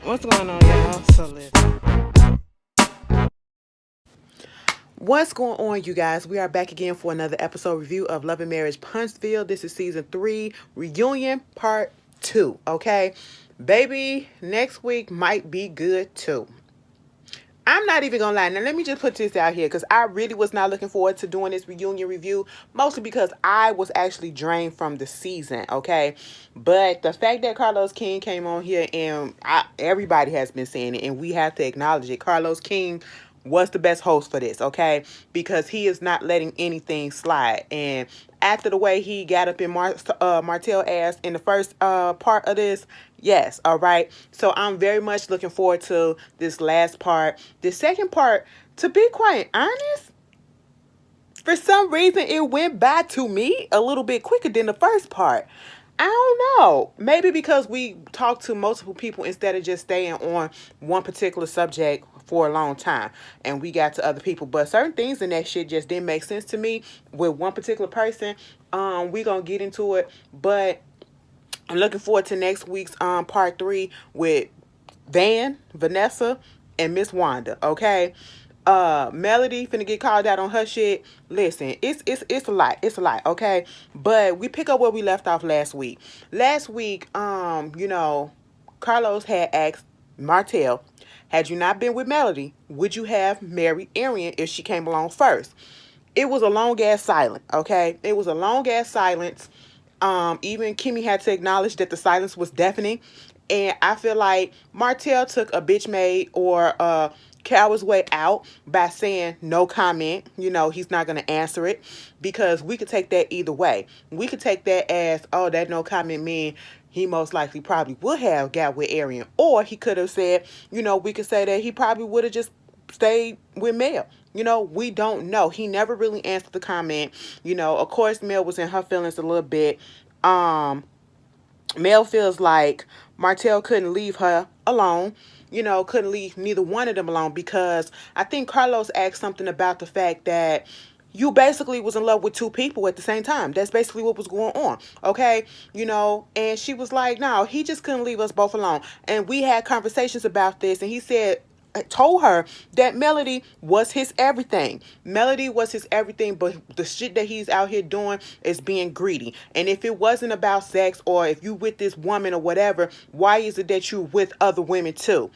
What's going on, y'all? So listen. What's going on, you guys? We are back again for another episode review of Love and Marriage Huntsville. This is season 3, reunion part 2. Okay, baby, next week might be good too. I'm not even gonna lie. Now, let me just put this out here because I really was not looking forward to doing this reunion review, mostly because I was actually drained from the season, okay? But the fact that Carlos King came on here and everybody has been saying it, and we have to acknowledge it. Carlos King was the best host for this, okay? Because he is not letting anything slide. And after the way he got up in Martell ass in the first part of this, yes, all right. So I'm very much looking forward to this last part. The second part, to be quite honest, for some reason it went by to me a little bit quicker than the first part. I don't know. Maybe because we talked to multiple people instead of just staying on one particular subject for a long time. And we got to other people. But certain things in that shit just didn't make sense to me with one particular person. We gonna get into it. But I'm looking forward to next week's part 3 with Vanessa, and Miss Wanda, okay? Melody finna get called out on her shit. Listen, it's a lot. It's a lot, okay? But we pick up where we left off last week. Last week, Carlos had asked Martell, had you not been with Melody, would you have married Arian if she came along first? It was a long ass silence, okay? It was a long ass silence. Even Kimmy had to acknowledge that the silence was deafening. And I feel like Martell took a bitch made or a coward's way out by saying no comment. You know, he's not going to answer it, because we could take that either way. We could take that as, oh, that no comment mean he most likely probably would have got with Arian. Or he could have said, we could say that he probably would have just stayed with Mel. We don't know. He never really answered the comment. Of course, Mel was in her feelings a little bit. Mel feels like Martell couldn't leave her alone. Couldn't leave neither one of them alone, because I think Carlos asked something about the fact that you basically was in love with two people at the same time. That's basically what was going on. Okay. And she was like, no, he just couldn't leave us both alone. And we had conversations about this, and he said, told her that Melody was his everything. Melody was his everything, but the shit that he's out here doing is being greedy. And if it wasn't about sex, or if you with this woman or whatever, why is it that you with other women too?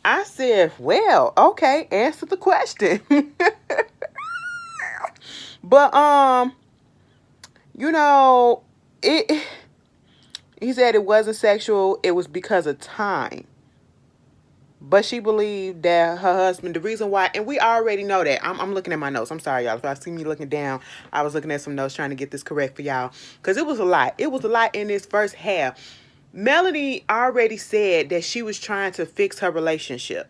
I said, well, okay, answer the question. But it he said it wasn't sexual, it was because of time. But she believed that her husband, the reason why, and we already know that. I'm looking at my notes. I'm sorry, y'all. If I see me looking down, I was looking at some notes trying to get this correct for y'all. Because it was a lot. It was a lot in this first half. Melody already said that she was trying to fix her relationship.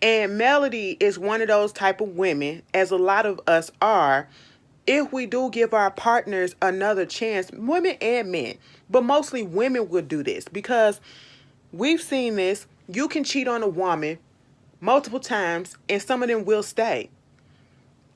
And Melody is one of those type of women, as a lot of us are, if we do give our partners another chance, women and men, but mostly women would do this, because we've seen this. You can cheat on a woman multiple times and some of them will stay.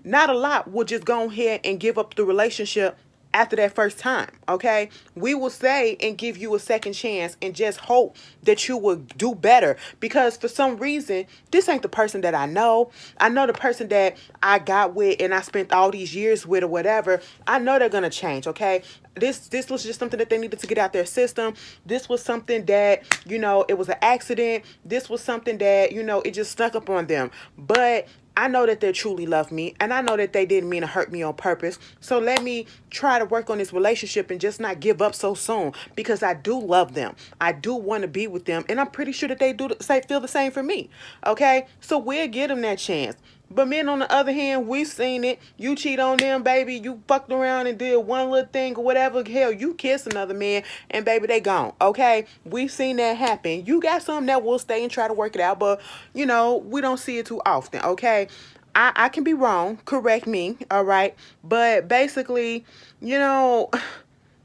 Not a lot will just go ahead and give up the relationship after that first time, okay? We will say and give you a second chance and just hope that you will do better, because for some reason, this ain't the person that I know. I know the person that I got with and I spent all these years with or whatever. I know they're going to change, okay? This was just something that they needed to get out their system. This was something that, it was an accident. This was something that, it just stuck up on them. But I know that they truly love me, and I know that they didn't mean to hurt me on purpose. So let me try to work on this relationship and just not give up so soon, because I do love them. I do want to be with them, and I'm pretty sure that they feel the same for me. Okay? So we'll give them that chance. But men, on the other hand, we've seen it. You cheat on them, baby. You fucked around and did one little thing or whatever. Hell, you kiss another man and baby, they gone. Okay? We've seen that happen. You got some that will stay and try to work it out, but, we don't see it too often. Okay? I can be wrong. Correct me. All right? But basically,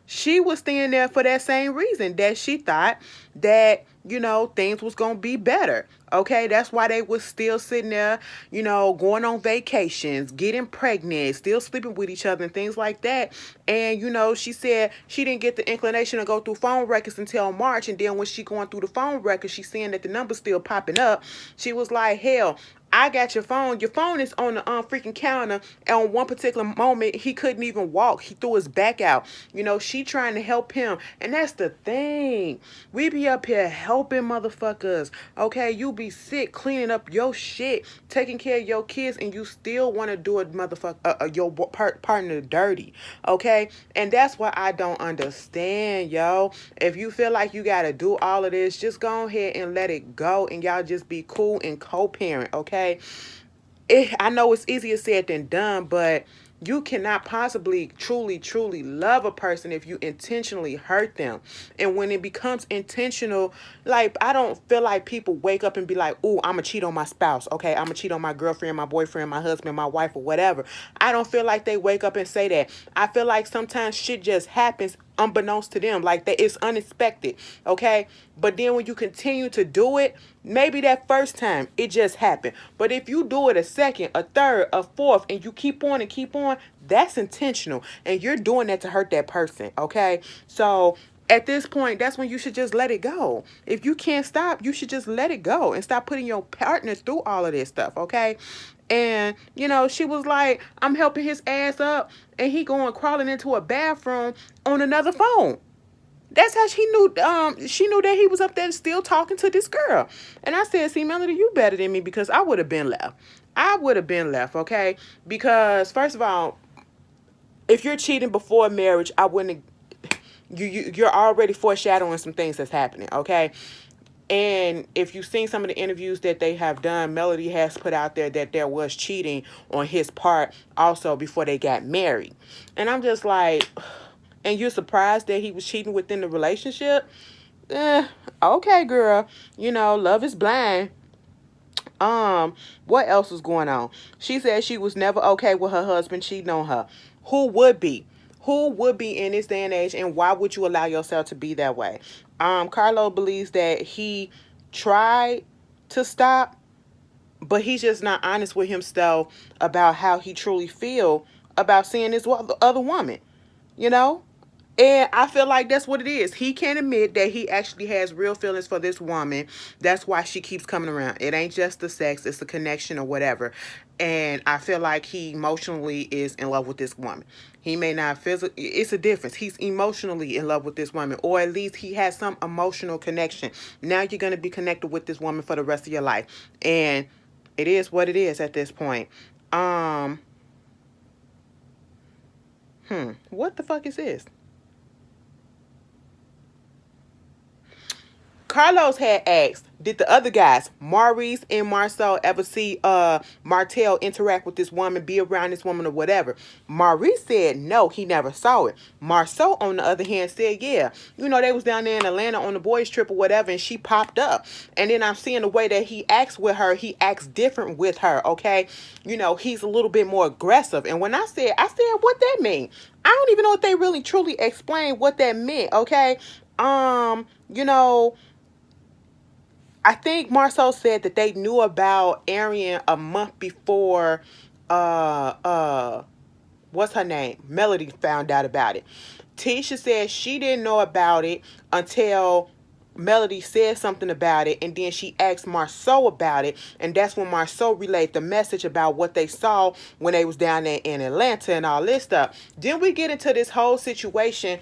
she was staying there for that same reason, that she thought that, things was going to be better. Okay, that's why they was still sitting there, going on vacations, getting pregnant, still sleeping with each other and things like that. And, she said she didn't get the inclination to go through phone records until March. And then when she going through the phone records, she's seeing that the number's still popping up. She was like, hell, I got your phone. Your phone is on the freaking counter. And on one particular moment, he couldn't even walk. He threw his back out. She trying to help him. And that's the thing. We be up here helping motherfuckers. Okay, you be sick cleaning up your shit, taking care of your kids, and you still want to do it, motherfucker, your partner dirty. Okay, and that's what I don't understand, yo. If you feel like you gotta do all of this, just go ahead and let it go, and y'all just be cool and co-parent. Okay, I know it's easier said than done, but you cannot possibly truly love a person if you intentionally hurt them. And when it becomes intentional, like, I don't feel like people wake up and be like, "Ooh, I'm gonna cheat on my spouse. Okay, I'm gonna cheat on my girlfriend, my boyfriend, my husband, my wife, or whatever." I don't feel like they wake up and say that. I feel like sometimes shit just happens unbeknownst to them, like that it's unexpected. Okay, but then when you continue to do it, maybe that first time it just happened, but if you do it a second, a third, a fourth, and you keep on and keep on, that's intentional, and you're doing that to hurt that person. Okay, so at this point, that's when you should just let it go. If you can't stop, you should just let it go and stop putting your partner through all of this stuff. Okay, and she was like, I'm helping his ass up, and he going crawling into a bathroom on another phone. That's how she knew. She knew that he was up there still talking to this girl. And I said, "See, Melody, you better than me, because I would have been left. I would have been left, okay? Because first of all, if you're cheating before marriage, I wouldn't. You're already foreshadowing some things that's happening, okay? And if you've seen some of the interviews that they have done, Melody has put out there that there was cheating on his part also before they got married. And I'm just like, and you're surprised that he was cheating within the relationship? Okay, girl. Love is blind. What else was going on? She said she was never okay with her husband cheating on her. Who would be? Who would be in this day and age, and why would you allow yourself to be that way? Carlo believes that he tried to stop, but he's just not honest with himself about how he truly feel about seeing this other woman, you know? And I feel like that's what it is. He can't admit that he actually has real feelings for this woman. That's why she keeps coming around. It ain't just the sex, it's the connection or whatever. And I feel like he emotionally is in love with this woman. He may not physically, it's a difference. He's emotionally in love with this woman, or at least he has some emotional connection. Now you're going to be connected with this woman for the rest of your life. And it is what it is at this point. What the fuck is this? Carlos had asked, did the other guys, Maurice and Marcel, ever see Martell interact with this woman, be around this woman or whatever? Maurice said no, he never saw it. Marcel, on the other hand, said yeah. They was down there in Atlanta on the boys trip or whatever, and she popped up. And then I'm seeing the way that he acts with her, he acts different with her, okay? He's a little bit more aggressive. And when I said, what that mean? I don't even know if they really truly explained what that meant, okay? I think Marcel said that they knew about Arian a month before what's her name? Melody found out about it. Tisha said she didn't know about it until Melody said something about it, and then she asked Marceau about it, and that's when Marceau relayed the message about what they saw when they was down there in Atlanta and all this stuff. Then we get into this whole situation,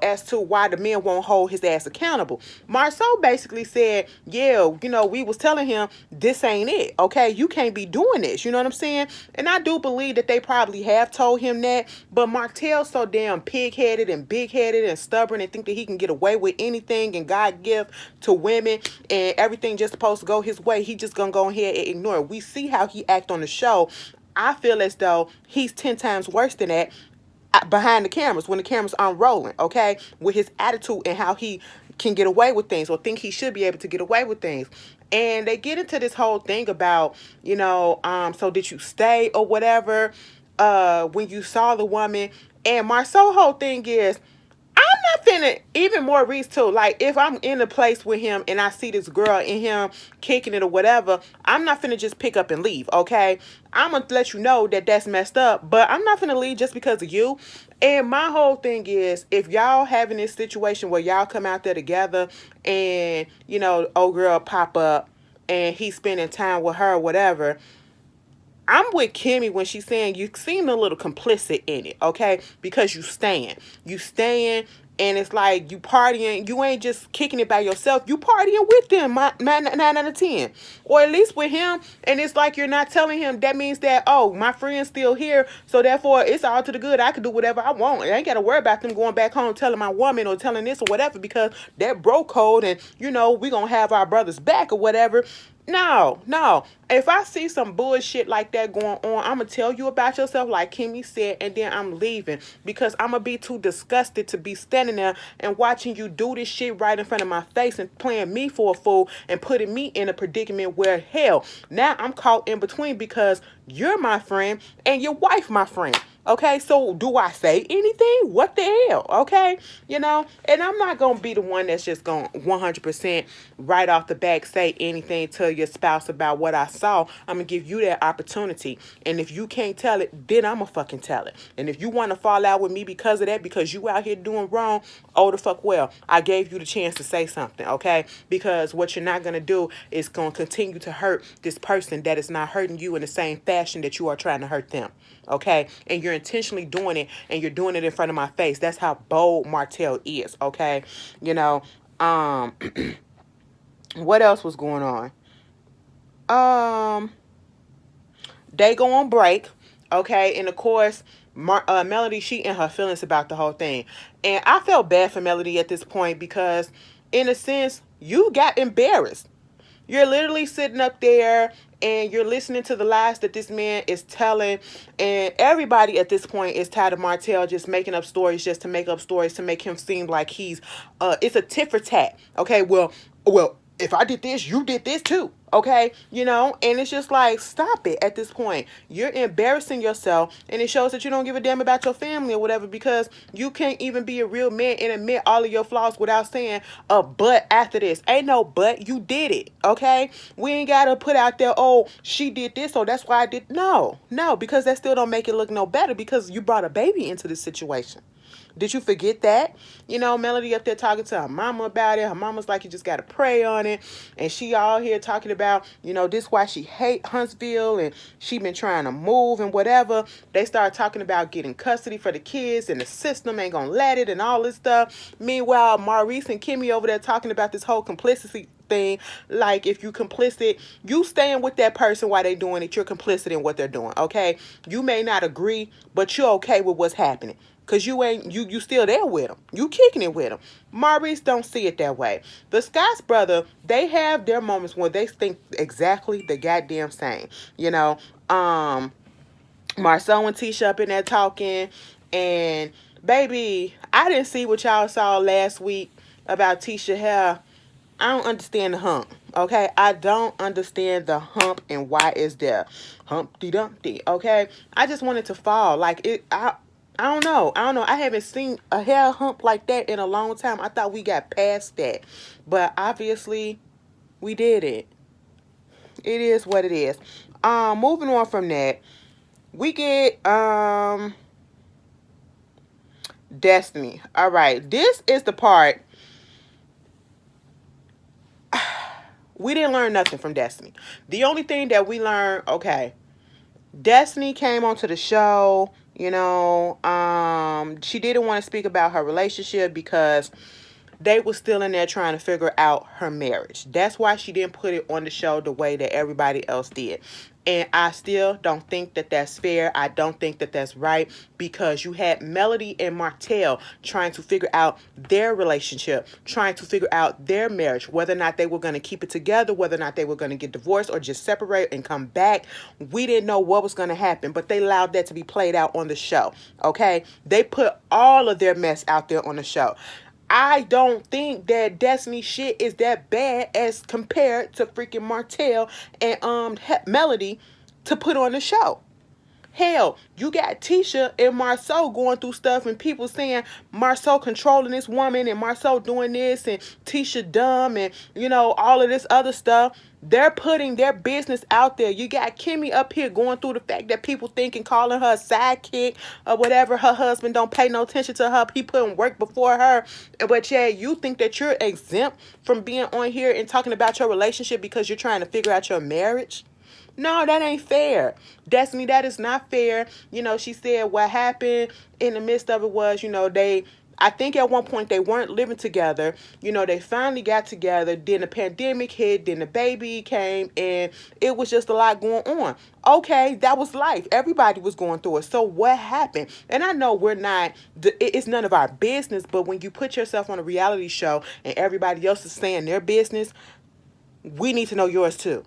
as to why the men won't hold his ass accountable. Marceau basically said, yeah, we was telling him this ain't it, okay? You can't be doing this, you know what I'm saying? And I do believe that they probably have told him that, but Martell's so damn pig-headed and big-headed and stubborn and think that he can get away with anything, and God give to women and everything just supposed to go his way. He just gonna go ahead and ignore it. We see how he act on the show. I feel as though he's 10 times worse than that behind the cameras, when the cameras aren't rolling, okay? With his attitude and how he can get away with things, or think he should be able to get away with things. And they get into this whole thing about, so did you stay or whatever when you saw the woman? And Marceau's whole thing is, I'm not finna, even more reason too. Like, if I'm in a place with him and I see this girl and him kicking it or whatever, I'm not finna just pick up and leave, okay? I'm gonna let you know that that's messed up, but I'm not finna leave just because of you. And my whole thing is, if y'all having this situation where y'all come out there together and, you know, old girl pop up and he's spending time with her or whatever, I'm with Kimmy when she's saying you seem a little complicit in it, okay? Because you staying, and it's like you partying. You ain't just kicking it by yourself. You partying with them, 9 out of 10, or at least with him. And it's like you're not telling him. That means that, oh, my friend's still here, so therefore it's all to the good. I can do whatever I want. I ain't got to worry about them going back home telling my woman or telling this or whatever, because that bro code, and you know we gonna have our brothers back or whatever. No, no. If I see some bullshit like that going on, I'm going to tell you about yourself, like Kimmy said, and then I'm leaving, because I'm going to be too disgusted to be standing there and watching you do this shit right in front of my face and playing me for a fool and putting me in a predicament where, hell, now I'm caught in between, because you're my friend and your wife my friend. Okay, so do I say anything? What the hell? Okay, you know, and I'm not going to be the one that's just going to 100% right off the back say anything to your spouse about what I saw. I'm going to give you that opportunity. And if you can't tell it, then I'm going to fucking tell it. And if you want to fall out with me because of that, because you out here doing wrong, oh the fuck well, I gave you the chance to say something, okay? Because what you're not going to do is going to continue to hurt this person that is not hurting you in the same fashion that you are trying to hurt them. Okay, and you're intentionally doing it, and you're doing it in front of my face. That's how bold Martell is. Okay, you know. What else was going on? They go on break. Okay, and of course, Melody, she in her feelings about the whole thing, and I felt bad for Melody at this point, because, in a sense, you got embarrassed. You're literally sitting up there and you're listening to the lies that this man is telling. And everybody at this point is tired of Martell just making up stories just to make up stories to make him seem like he's, it's a tit for tat. Okay, well, if I did this, you did this too. Okay, you know, and it's just like, stop it at this point. You're embarrassing yourself, and it shows that you don't give a damn about your family or whatever, because you can't even be a real man and admit all of your flaws without saying a but after this. Ain't no but, you did it, okay? We ain't got to put out there, oh, she did this, so that's why I did. No, because that still don't make it look no better, because you brought a baby into this situation. Did you forget that? You know, Melody up there talking to her mama about it. Her mama's like, you just got to pray on it. And she all here talking about, you know, this why she hate Huntsville, and she been trying to move and whatever. They start talking about getting custody for the kids, and the system ain't going to let it and all this stuff. Meanwhile, Maurice and Kimmy over there talking about this whole complicity thing. Like, if you complicit, you staying with that person while they doing it, you're complicit in what they're doing, okay? You may not agree, but you're okay with what's happening. Cause you still there with him. You kicking it with him. Maurice don't see it that way. The Scott's brother, they have their moments where they think exactly the goddamn same. You know, Marcel and Tisha up in there talking, and baby, I didn't see what y'all saw last week about Tisha hair. I don't understand the hump. Okay, I don't understand the hump and why it's there. Humpty Dumpty. Okay, I just wanted to fall. Like it. I don't know. I haven't seen a hair hump like that in a long time. I thought we got past that, but obviously we did it. It is what it is. Moving on from that, we get Destiny. All right, this is the part. We didn't learn nothing from Destiny. The only thing that we learned, okay, Destiny came onto the show, you know, she didn't want to speak about her relationship because they were still in there trying to figure out her marriage. That's why she didn't put it on the show the way that everybody else did. And I still don't think that that's fair. I don't think that that's right, because you had Melody and Martell trying to figure out their relationship, trying to figure out their marriage, whether or not they were going to keep it together, whether or not they were going to get divorced or just separate and come back. We didn't know what was going to happen, but they allowed that to be played out on the show. Okay? They put all of their mess out there on the show. I don't think that Destiny shit is that bad as compared to freaking Martell and Melody to put on the show. Hell, you got Tisha and Marceau going through stuff and people saying Marceau controlling this woman and Marceau doing this and Tisha dumb and, all of this other stuff. They're putting their business out there. You got Kimmy up here going through the fact that people thinking calling her a sidekick or whatever. Her husband don't pay no attention to her. He putting work before her. But yeah, you think that you're exempt from being on here and talking about your relationship because you're trying to figure out your marriage? No, that ain't fair. Destiny, that is not fair. She said what happened in the midst of it was, I think at one point they weren't living together. They finally got together. Then the pandemic hit. Then the baby came. And it was just a lot going on. Okay, that was life. Everybody was going through it. So what happened? And I know it's none of our business. But when you put yourself on a reality show and everybody else is saying their business, we need to know yours too.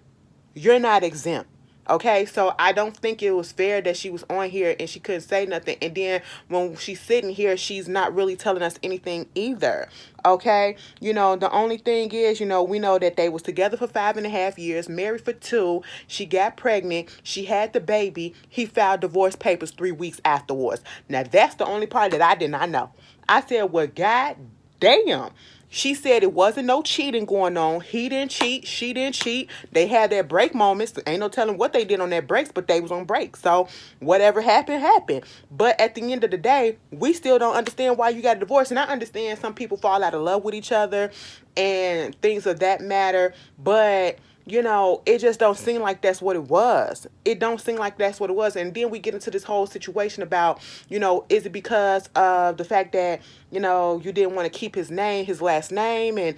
You're not exempt. Okay, so I don't think it was fair that she was on here and she couldn't say nothing. And then when she's sitting here, she's not really telling us anything either. Okay, the only thing is, we know that they was together for 5.5 years, married for 2. She got pregnant. She had the baby. He filed divorce papers 3 weeks afterwards. Now, that's the only part that I did not know. I said, well, God damn. She said it wasn't no cheating going on. He didn't cheat. She didn't cheat. They had their break moments. Ain't no telling what they did on their breaks, but they was on break. So whatever happened, happened. But at the end of the day, we still don't understand why you got a divorce. And I understand some people fall out of love with each other and things of that matter. But it just don't seem like that's what it was. It don't seem like that's what it was. And then we get into this whole situation about, is it because of the fact that, you didn't want to keep his last name? And,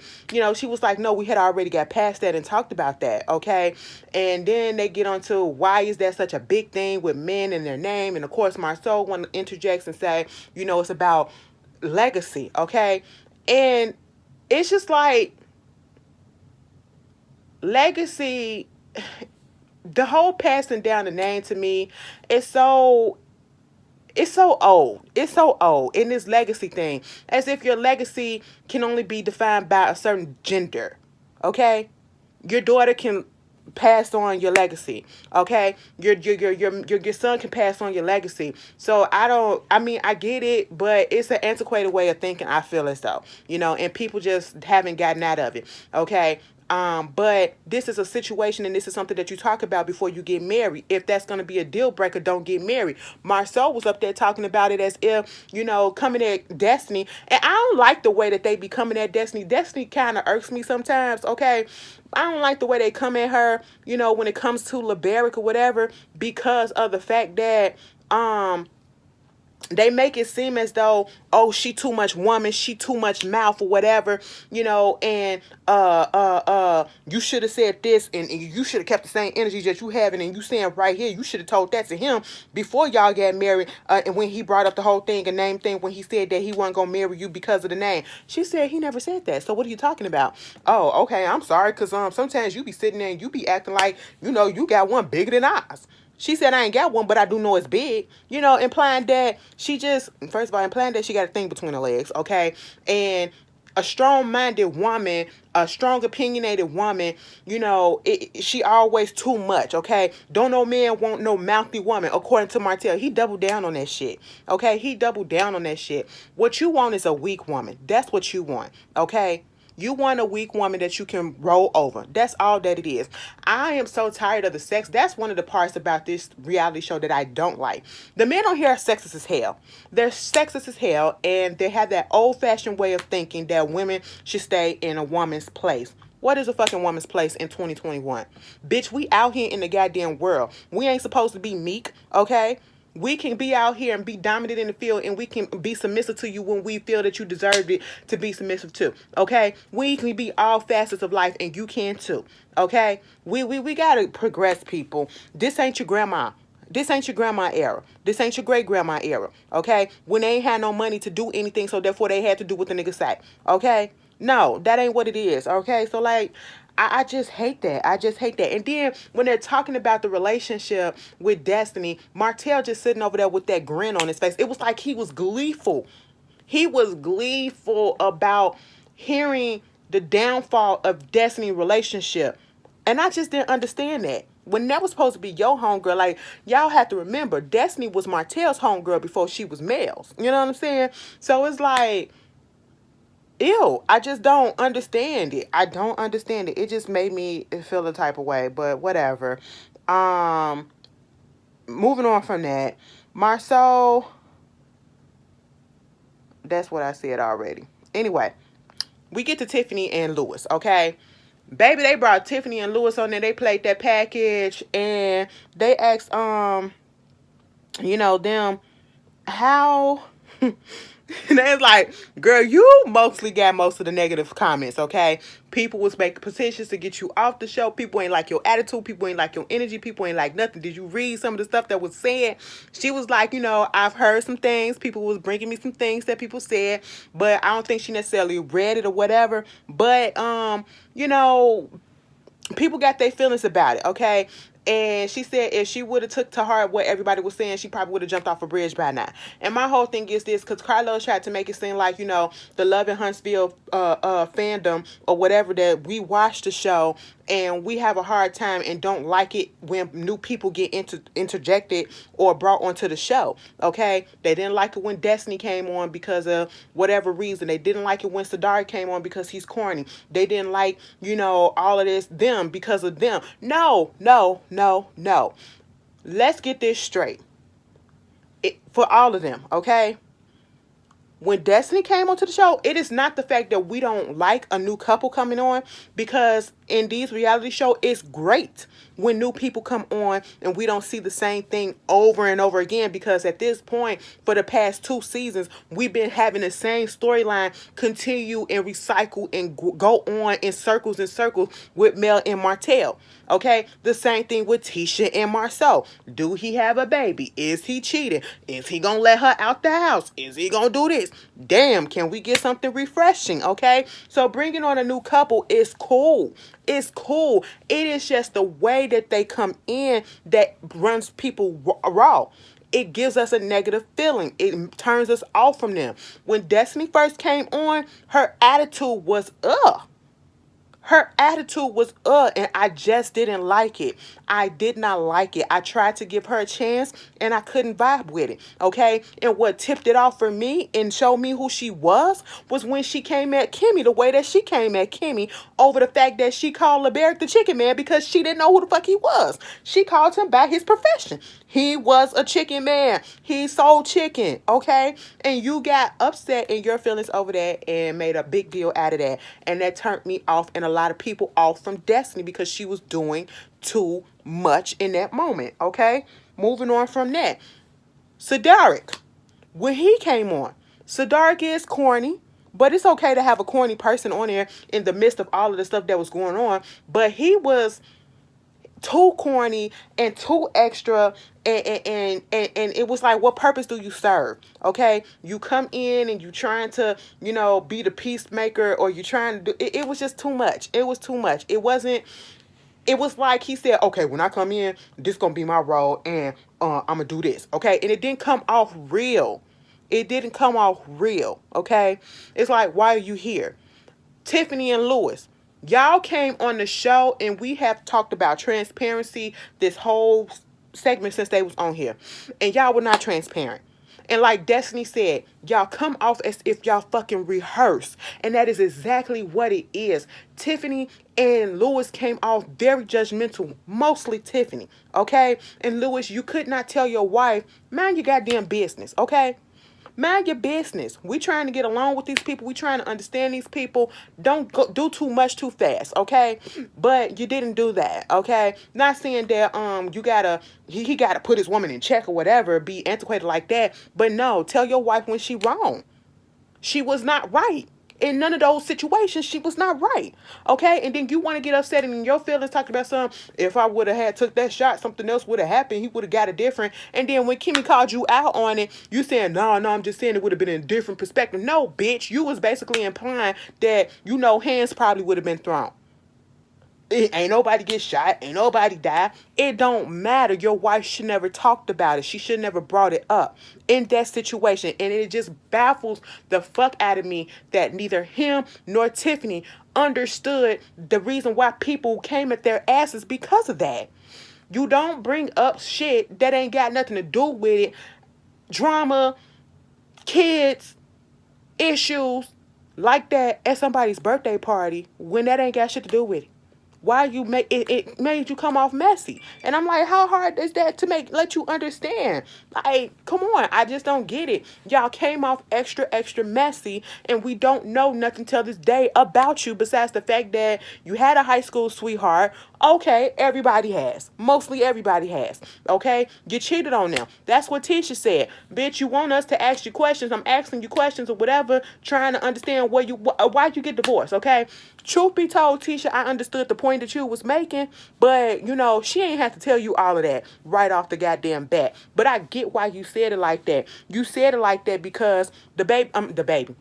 she was like, no, we had already got past that and talked about that. Okay. And then they get on to why is that such a big thing with men and their name? And of course, Marceau want to interject and say, it's about legacy. Okay. And it's just like, legacy, the whole passing down the name to me is so old. It's so old in this legacy thing, as if your legacy can only be defined by a certain gender. Okay, your daughter can pass on your legacy. Okay, your son can pass on your legacy. So I get it, but it's an antiquated way of thinking. I feel as though and people just haven't gotten out of it. Okay. But this is a situation and this is something that you talk about before you get married. If that's going to be a deal breaker, don't get married. Marceau was up there talking about it as if, coming at Destiny. And I don't like the way that they be coming at Destiny. Destiny kind of irks me sometimes, okay? I don't like the way they come at her, when it comes to LeBaric or whatever, because of the fact that, they make it seem as though, oh, she too much woman, she too much mouth or whatever, and you should have said this and you should have kept the same energy that you having and you saying right here, you should have told that to him before y'all got married, and when he brought up the whole thing, a name thing, when he said that he wasn't gonna marry you because of the name. She said he never said that. So what are you talking about? Oh, okay, I'm sorry, because sometimes you be sitting there and you be acting like, you got one bigger than ours. She said, I ain't got one, but I do know it's big. Implying that implying that she got a thing between her legs, okay? And a strong-minded woman, a strong opinionated woman, she always too much, okay? Don't no man want no mouthy woman, according to Martell. He doubled down on that shit, okay? He doubled down on that shit. What you want is a weak woman. That's what you want, okay? You want a weak woman that you can roll over. That's all that it is. I am so tired of the sex. That's one of the parts about this reality show that I don't like. The men on here are sexist as hell. They're sexist as hell, and they have that old-fashioned way of thinking that women should stay in a woman's place. What is a fucking woman's place in 2021? Bitch, we out here in the goddamn world. We ain't supposed to be meek, okay? We can be out here and be dominant in the field, and we can be submissive to you when we feel that you deserve it to be submissive to. Okay? We can be all facets of life, and you can too. Okay? We gotta progress, people. This ain't your grandma. This ain't your grandma era. This ain't your great grandma era. Okay? When they ain't had no money to do anything, so therefore they had to do what the nigga say. Okay? No, that ain't what it is. Okay? So like, I just hate that. I just hate that. And then when they're talking about the relationship with Destiny, Martell just sitting over there with that grin on his face. It was like he was gleeful. He was gleeful about hearing the downfall of Destiny's relationship. And I just didn't understand that. When that was supposed to be your homegirl, like, y'all have to remember, Destiny was Martell's homegirl before she was Mel's. You know what I'm saying? So it's like, ew, I just don't understand it. I don't understand it. It just made me feel a type of way, but whatever. Um, Moving on from that, Marceau, that's what I said already. Anyway, we get to Tiffany and Louis, okay? Baby, they brought Tiffany and Louis on there. They played that package and they asked, them how. And it's like, girl, you mostly got most of the negative comments, okay? People was making petitions to get you off the show. People ain't like your attitude. People ain't like your energy. People ain't like nothing. Did you read some of the stuff that was said? She was like, I've heard some things. People was bringing me some things that people said, but I don't think she necessarily read it or whatever. But, you know, people got their feelings about it, okay? And she said if she would have took to heart what everybody was saying, she probably would have jumped off a bridge by now. And my whole thing is this, because Carlos tried to make it seem like, the Love in Huntsville fandom or whatever, that we watch the show and we have a hard time and don't like it when new people get interjected or brought onto the show, okay? They didn't like it when Destiny came on because of whatever reason. They didn't like it when Sadar came on because he's corny. They didn't like, all of this, them, because of them. No, no, no, no. Let's get this straight. For all of them, okay? When Destiny came onto the show, it is not the fact that we don't like a new couple coming on, because in these reality shows, it's great when new people come on and we don't see the same thing over and over again, because at this point, for the past 2 seasons, we've been having the same storyline continue and recycle and go on in circles and circles with Mel and Martell. Okay, the same thing with Tisha and Marceau. Do he have a baby? Is he cheating? Is he gonna let her out the house? Is he gonna do this? Damn, can we get something refreshing? Okay, so bringing on a new couple is cool. It's cool. It is just the way that they come in that runs people raw. It gives us a negative feeling. It turns us off from them. When Destiny first came on, her attitude was ugh. Her attitude was and I just didn't like it. I did not like it. I tried to give her a chance and I couldn't vibe with it, okay? And what tipped it off for me and showed me who she was when she came at Kimmy the way that she came at Kimmy over the fact that she called LeBerick the chicken man because she didn't know who the fuck he was. She called him by his profession. He was a chicken man. He sold chicken, okay? And you got upset in your feelings over that and made a big deal out of that. And that turned me off and a lot of people off from Destiny because she was doing too much in that moment, okay? Moving on from that. Cedric, when he came on, Cedric is corny, but it's okay to have a corny person on there in the midst of all of the stuff that was going on. But he was too corny and too extra, and it was like, what purpose do you serve? Okay, you come in and you trying to be the peacemaker, or you trying to do it was just too much. It was too much. It was like he said, okay, when I come in, this gonna be my role, and I'm gonna do this, okay? And it didn't come off real. It didn't come off real, okay? It's like, why are you here? Tiffany and Louis, y'all came on the show and we have talked about transparency this whole segment since they was on here. And y'all were not transparent. And like Destiny said, y'all come off as if y'all fucking rehearse. And that is exactly what it is. Tiffany and Louis came off very judgmental. Mostly Tiffany, okay? And Louis, you could not tell your wife, mind your goddamn business, okay? Mind your business. We trying to get along with these people. We trying to understand these people. Don't do too much too fast, okay? But you didn't do that, okay? Not saying that you gotta he gotta put his woman in check or whatever, be antiquated like that. But no, tell your wife when she wrong. She was not right. In none of those situations, she was not right. Okay? And then you want to get upset and in your feelings talking about if I would have had took that shot, something else would have happened. He would have got it different. And then when Kimmy called you out on it, you saying, no, I'm just saying it would have been in a different perspective. No, bitch. You was basically implying that, hands probably would have been thrown. Ain't nobody get shot. Ain't nobody die. It don't matter. Your wife should never talked about it. She should never brought it up in that situation. And it just baffles the fuck out of me that neither him nor Tiffany understood the reason why people came at their asses because of that. You don't bring up shit that ain't got nothing to do with it. Drama, kids, issues like that at somebody's birthday party when that ain't got shit to do with it. Why you make it, it made you come off messy. And I'm like, how hard is that to let you understand? Like, come on, I just don't get it. Y'all came off extra messy, and we don't know nothing till this day about you besides the fact that you had a high school sweetheart. Okay, everybody has. Mostly everybody has. Okay? You cheated on them. That's what Tisha said. Bitch, you want us to ask you questions. I'm asking you questions or whatever, trying to understand why you get divorced, okay? Truth be told, Tisha, I understood the point that you was making, but, she ain't have to tell you all of that right off the goddamn bat. But I get why you said it like that. You said it like that because the baby,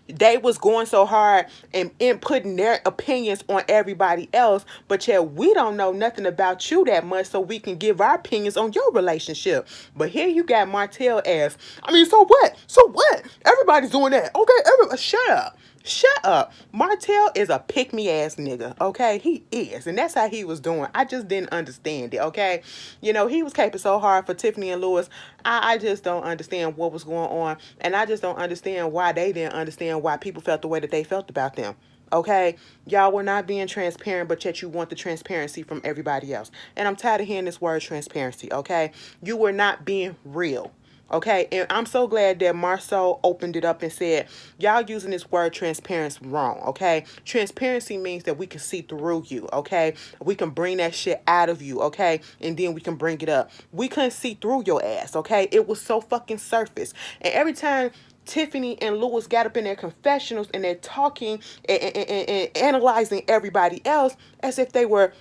they was going so hard and putting their opinions on everybody else, but yet we don't know nothing about you that much, so we can give our opinions on your relationship. But here you got Martell ass. I mean, so what? So what? Everybody's doing that. Okay, everybody, shut up. Shut up. Martell is a pick me ass nigga, okay? He is. And that's how he was doing. I just didn't understand it, okay? He was caping so hard for Tiffany and Louis. I just don't understand what was going on. And I just don't understand why they didn't understand why people felt the way that they felt about them. Okay? Y'all were not being transparent, but yet you want the transparency from everybody else. And I'm tired of hearing this word transparency, okay? You were not being real. Okay, and I'm so glad that Marcel opened it up and said, y'all using this word transparency wrong, okay? Transparency means that we can see through you, okay? We can bring that shit out of you, okay? And then we can bring it up. We couldn't see through your ass, okay? It was so fucking surface. And every time Tiffany and Louis got up in their confessionals and they're talking and analyzing everybody else as if they were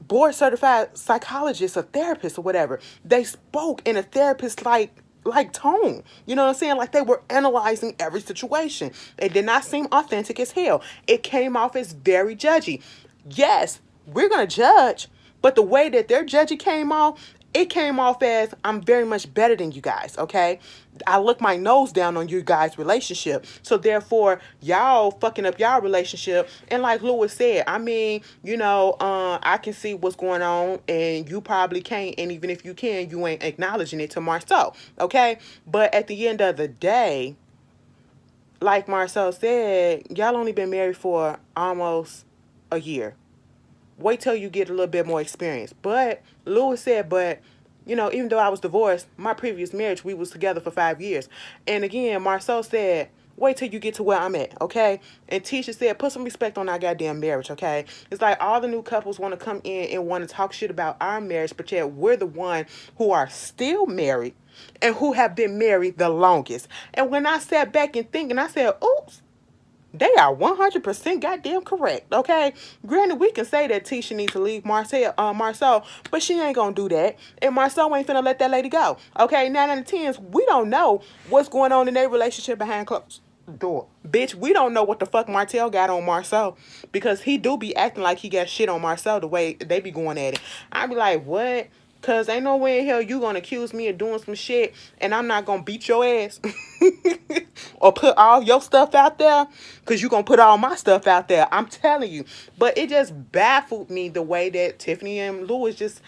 board certified psychologists or therapists or whatever. They spoke in a therapist like tone. You know what I'm saying? Like they were analyzing every situation. It did not seem authentic as hell. It came off as very judgy. Yes, we're gonna judge, but the way that their judgy came off, it came off as I'm very much better than you guys, okay? I look my nose down on you guys' relationship. So therefore, y'all fucking up y'all relationship. And like Louis said, I mean, I can see what's going on and you probably can't. And even if you can, you ain't acknowledging it to Marcel, okay? But at the end of the day, like Marcel said, y'all only been married for almost a year. Wait till you get a little bit more experience. But Louis said, even though I was divorced, my previous marriage, we was together for 5 years. And again, Marcel said, wait till you get to where I'm at, okay? And Tisha said, put some respect on our goddamn marriage, okay? It's like all the new couples want to come in and want to talk shit about our marriage, but yet we're the one who are still married and who have been married the longest. And when I sat back and thinking, I said, oops, they are 100% goddamn correct, okay? Granted, we can say that Tisha needs to leave Marcel, but she ain't gonna do that. And Marcel ain't finna let that lady go, okay? 9 out of 10, we don't know what's going on in their relationship behind closed door. Bitch, we don't know what the fuck Martell got on Marcel because he do be acting like he got shit on Marcel the way they be going at it. I be like, what? Cause ain't no way in hell you gonna accuse me of doing some shit and I'm not gonna beat your ass or put all your stuff out there cause you gonna put all my stuff out there. I'm telling you. But it just baffled me the way that Tiffany and Louis just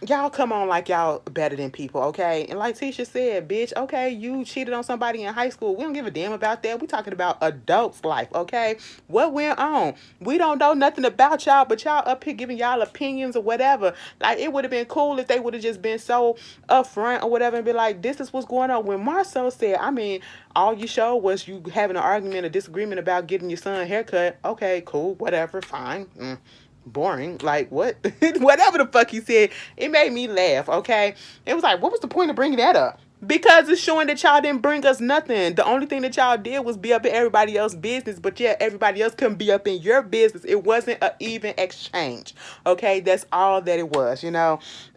y'all come on like y'all better than people, okay? And like Tisha said, bitch, okay, you cheated on somebody in high school. We don't give a damn about that. We talking about adults' life, okay? What went on? We don't know nothing about y'all, but y'all up here giving y'all opinions or whatever. Like, it would have been cool if they would have just been so upfront or whatever and be like, this is what's going on. When Marcel said, I mean, all you showed was you having an argument, a disagreement about getting your son a haircut. Okay, cool, whatever, fine. Boring. Like, what? Whatever the fuck he said, it made me laugh, okay? It was like, what was the point of bringing that up? Because it's showing that y'all didn't bring us nothing. The only thing that y'all did was be up in everybody else's business, but yeah, everybody else couldn't be up in your business. It wasn't an even exchange, okay? That's all that it was,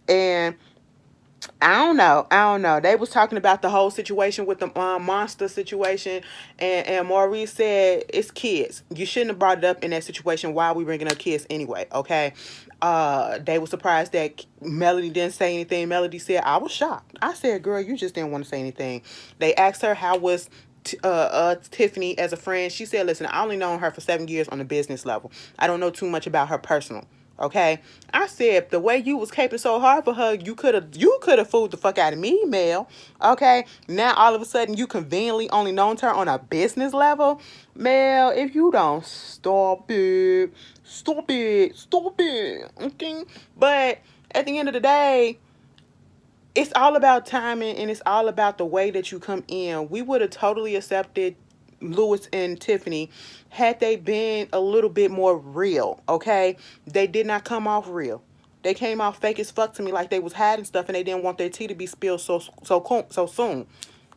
And I don't know. I don't know. They was talking about the whole situation with the monster situation, and Maurice said it's kids. You shouldn't have brought it up in that situation. Why are we bringing up kids anyway? Okay. They were surprised that Melody didn't say anything. Melody said, "I was shocked." I said, "Girl, you just didn't want to say anything." They asked her how was Tiffany as a friend. She said, "Listen, I only known her for 7 years on the business level. I don't know too much about her personal." Okay, I said the way you was caping so hard for her, you could have fooled the fuck out of me, Mel. Okay, now all of a sudden you conveniently only known her on a business level, Mel. If you don't stop it, stop it, stop it. Okay, but at the end of the day, it's all about timing and it's all about the way that you come in. We would have totally accepted Louis and Tiffany had they been a little bit more real, okay? They did not come off real. They came off fake as fuck to me, like they was hiding stuff and they didn't want their tea to be spilled so soon.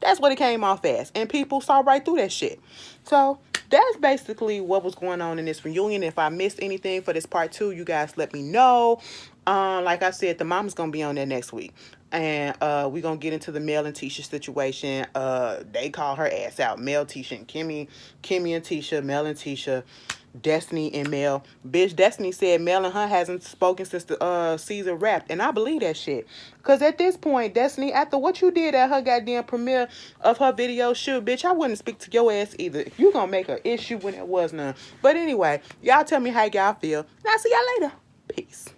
That's what it came off as. And people saw right through that shit. So that's basically what was going on in this reunion. If I missed anything for this part two, you guys let me know. Like I said, the mama's gonna be on there next week. And we're gonna get into the Mel and Tisha situation. They call her ass out. Mel, Tisha, and Kimmy and Tisha, Mel and Tisha, Destiny and Mel. Bitch, Destiny said Mel and her hasn't spoken since the season wrapped. And I believe that shit. Cause at this point, Destiny, after what you did at her goddamn premiere of her video shoot, bitch, I wouldn't speak to your ass either. You gonna make an issue when there was none. But anyway, y'all tell me how y'all feel. And I'll see y'all later. Peace.